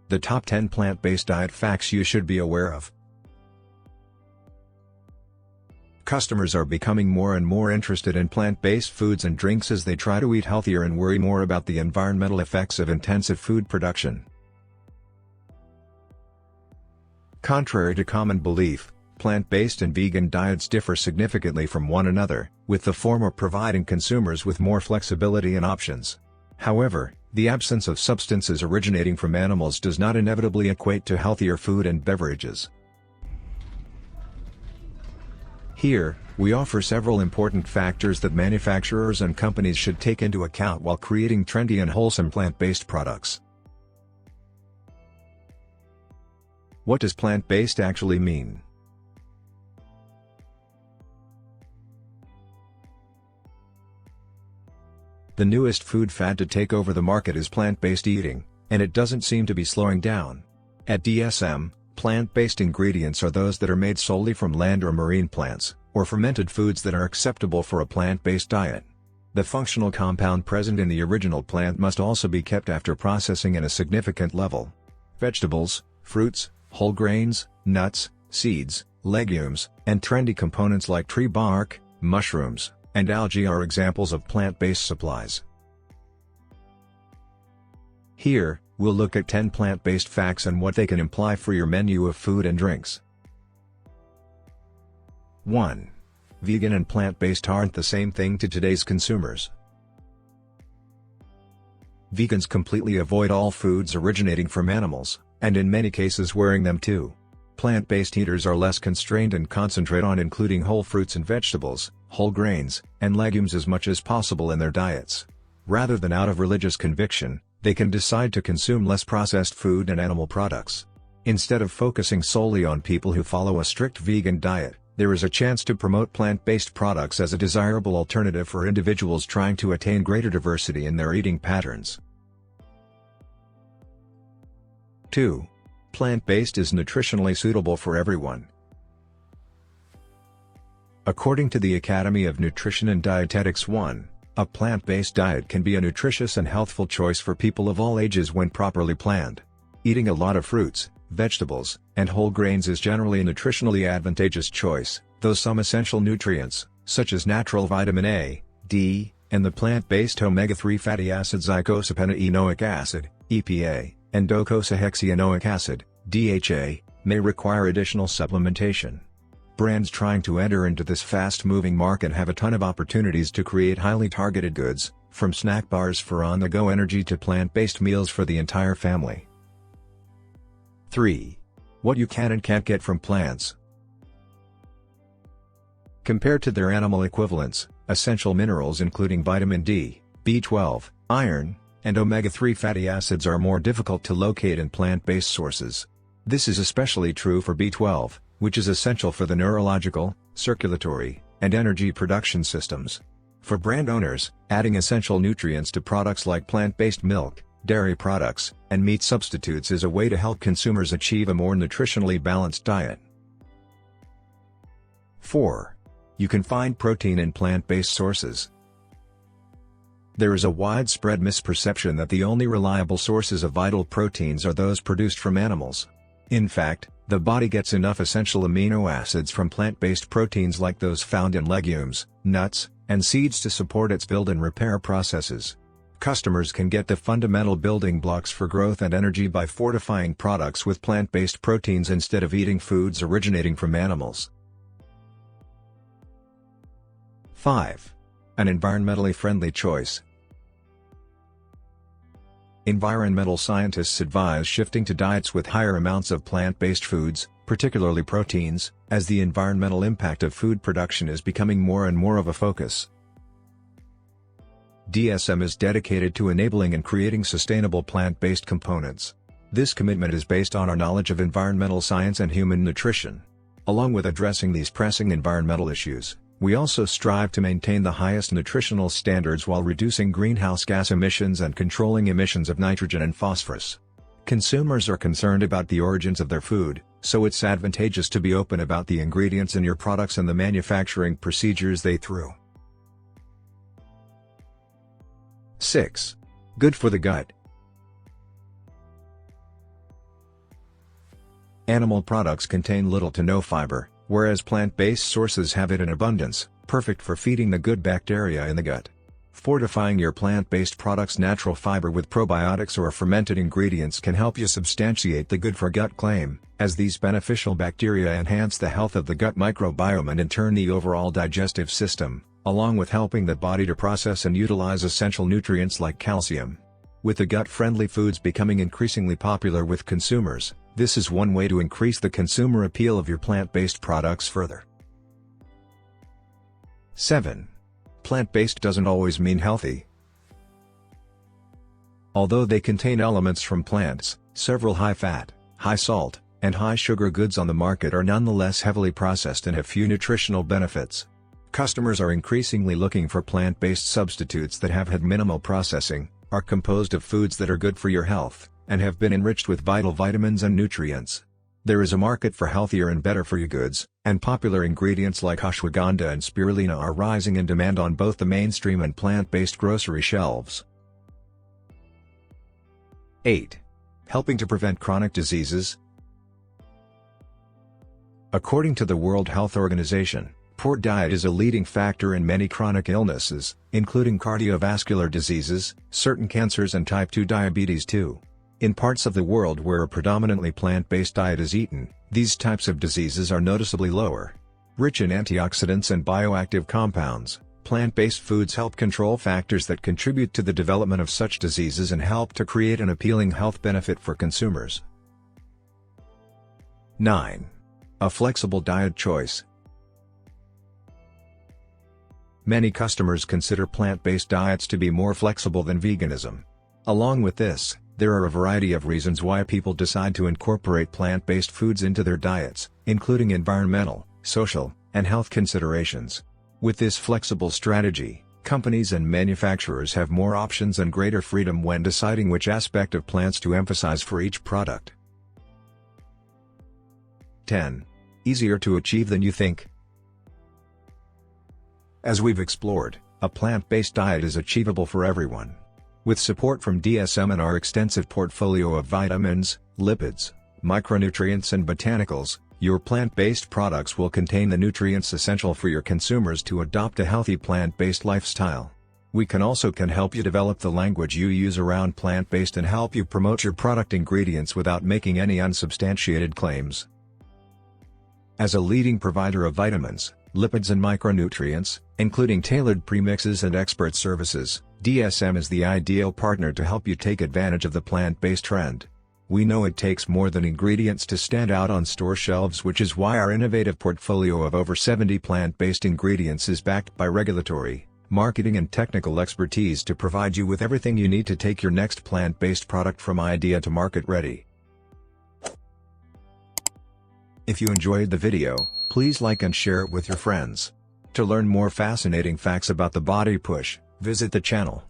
The top 10 plant-based diet facts you should be aware of. Customers are becoming more and more interested in plant-based foods and drinks as they try to eat healthier and worry more about the environmental effects of intensive food production. Contrary to common belief, plant-based and vegan diets differ significantly from one another, with the former providing consumers with more flexibility and options. However, the absence of substances originating from animals does not inevitably equate to healthier food and beverages. Here, we offer several important factors that manufacturers and companies should take into account while creating trendy and wholesome plant-based products. What does plant-based actually mean? The newest food fad to take over the market is plant-based eating, and it doesn't seem to be slowing down. At DSM, plant-based ingredients are those that are made solely from land or marine plants, or fermented foods that are acceptable for a plant-based diet. The functional compound present in the original plant must also be kept after processing in a significant level. Vegetables, fruits, whole grains, nuts, seeds, legumes, and trendy components like tree bark, mushrooms, and algae are examples of plant-based supplies. Here, we'll look at 10 plant-based facts and what they can imply for your menu of food and drinks. 1. Vegan and plant-based aren't the same thing to today's consumers. Vegans completely avoid all foods originating from animals, and in many cases wearing them too. Plant-based eaters are less constrained and concentrate on including whole fruits and vegetables, whole grains, and legumes as much as possible in their diets. Rather than out of religious conviction, they can decide to consume less processed food and animal products. Instead of focusing solely on people who follow a strict vegan diet, there is a chance to promote plant-based products as a desirable alternative for individuals trying to attain greater diversity in their eating patterns. 2. Plant-based is nutritionally suitable for everyone. According to the Academy of Nutrition and Dietetics 1, a plant-based diet can be a nutritious and healthful choice for people of all ages when properly planned. Eating a lot of fruits, vegetables, and whole grains is generally a nutritionally advantageous choice, though some essential nutrients, such as natural vitamin A, D, and the plant-based omega-3 fatty acids eicosapentaenoic acid, EPA, and docosahexaenoic acid, DHA, may require additional supplementation. Brands trying to enter into this fast-moving market have a ton of opportunities to create highly targeted goods, from snack bars for on-the-go energy to plant-based meals for the entire family. 3. What you can and can't get from plants. Compared to their animal equivalents, essential minerals including vitamin D, B12, iron, and omega-3 fatty acids are more difficult to locate in plant-based sources. This is especially true for B12, which is essential for the neurological, circulatory, and energy production systems. For brand owners, adding essential nutrients to products like plant-based milk, dairy products, and meat substitutes is a way to help consumers achieve a more nutritionally balanced diet. 4. You can find protein in plant-based sources. There is a widespread misperception that the only reliable sources of vital proteins are those produced from animals. In fact, the body gets enough essential amino acids from plant-based proteins like those found in legumes, nuts, and seeds to support its build and repair processes. Customers can get the fundamental building blocks for growth and energy by fortifying products with plant-based proteins instead of eating foods originating from animals. 5. An environmentally friendly choice. Environmental scientists advise shifting to diets with higher amounts of plant-based foods, particularly proteins, as the environmental impact of food production is becoming more and more of a focus. DSM is dedicated to enabling and creating sustainable plant-based components. This commitment is based on our knowledge of environmental science and human nutrition. Along with addressing these pressing environmental issues, we also strive to maintain the highest nutritional standards while reducing greenhouse gas emissions and controlling emissions of nitrogen and phosphorus. Consumers are concerned about the origins of their food, so it's advantageous to be open about the ingredients in your products and the manufacturing procedures they through. 6. Good for the gut. Animal products contain little to no fiber, whereas plant-based sources have it in abundance, perfect for feeding the good bacteria in the gut. Fortifying your plant-based products' natural fiber with probiotics or fermented ingredients can help you substantiate the good for gut claim, as these beneficial bacteria enhance the health of the gut microbiome and in turn the overall digestive system, along with helping the body to process and utilize essential nutrients like calcium. With the gut-friendly foods becoming increasingly popular with consumers, this is one way to increase the consumer appeal of your plant-based products further. 7. Plant-based doesn't always mean healthy. Although they contain elements from plants, several high-fat, high-salt, and high-sugar goods on the market are nonetheless heavily processed and have few nutritional benefits. Customers are increasingly looking for plant-based substitutes that have had minimal processing, are composed of foods that are good for your health, and have been enriched with vital vitamins and nutrients. There is a market for healthier and better for you goods, and popular ingredients like ashwagandha and spirulina are rising in demand on both the mainstream and plant-based grocery shelves. 8. Helping to prevent chronic diseases. According to the World Health Organization, poor diet is a leading factor in many chronic illnesses, including cardiovascular diseases, certain cancers and type 2 diabetes too. In parts of the world where a predominantly plant-based diet is eaten, these types of diseases are noticeably lower. Rich in antioxidants and bioactive compounds, plant-based foods help control factors that contribute to the development of such diseases and help to create an appealing health benefit for consumers. 9. A flexible diet choice. Many customers consider plant-based diets to be more flexible than veganism. Along with this, there are a variety of reasons why people decide to incorporate plant-based foods into their diets, including environmental, social, and health considerations. With this flexible strategy, companies and manufacturers have more options and greater freedom when deciding which aspect of plants to emphasize for each product. 10. Easier to achieve than you think. As we've explored, a plant-based diet is achievable for everyone. With support from DSM and our extensive portfolio of vitamins, lipids, micronutrients and botanicals, your plant-based products will contain the nutrients essential for your consumers to adopt a healthy plant-based lifestyle. We can help you develop the language you use around plant-based and help you promote your product ingredients without making any unsubstantiated claims. As a leading provider of vitamins, lipids and micronutrients, including tailored premixes and expert services, DSM is the ideal partner to help you take advantage of the plant-based trend. We know it takes more than ingredients to stand out on store shelves, which is why our innovative portfolio of over 70 plant-based ingredients is backed by regulatory, marketing and technical expertise to provide you with everything you need to take your next plant-based product from idea to market ready. If you enjoyed the video, please like and share it with your friends. To learn more fascinating facts about the body push, visit the channel.